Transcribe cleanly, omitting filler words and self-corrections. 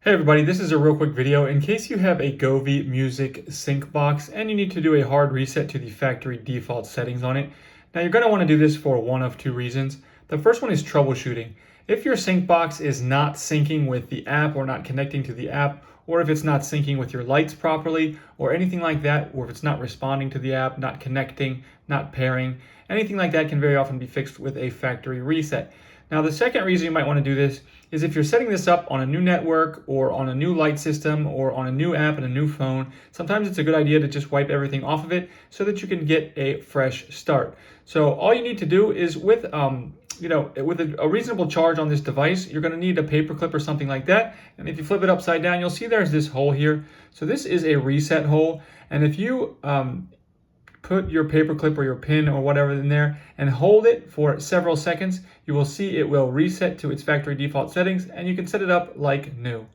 Hey everybody, this is a real quick video in case you have a Govee Music Sync Box and you need to do a hard reset to the factory default settings on it. Now you're going to want to do this for one of two reasons. The first one is troubleshooting. If your sync box is not syncing with the app or not connecting to the app, or if it's not syncing with your lights properly or anything like that, or if it's not responding to the app, not connecting, not pairing, anything like that can very often be fixed with a factory reset. Now, the second reason you might want to do this is if you're setting this up on a new network or on a new light system or on a new app and a new phone, sometimes it's a good idea to just wipe everything off of it so that you can get a fresh start. So all you need to do is with a reasonable charge on this device, you're going to need a paper clip or something like that. And if you flip it upside down, you'll see there's this hole here. So this is a reset hole. And if you put your paper clip or your pin or whatever in there and hold it for several seconds, you will see it will reset to its factory default settings and you can set it up like new.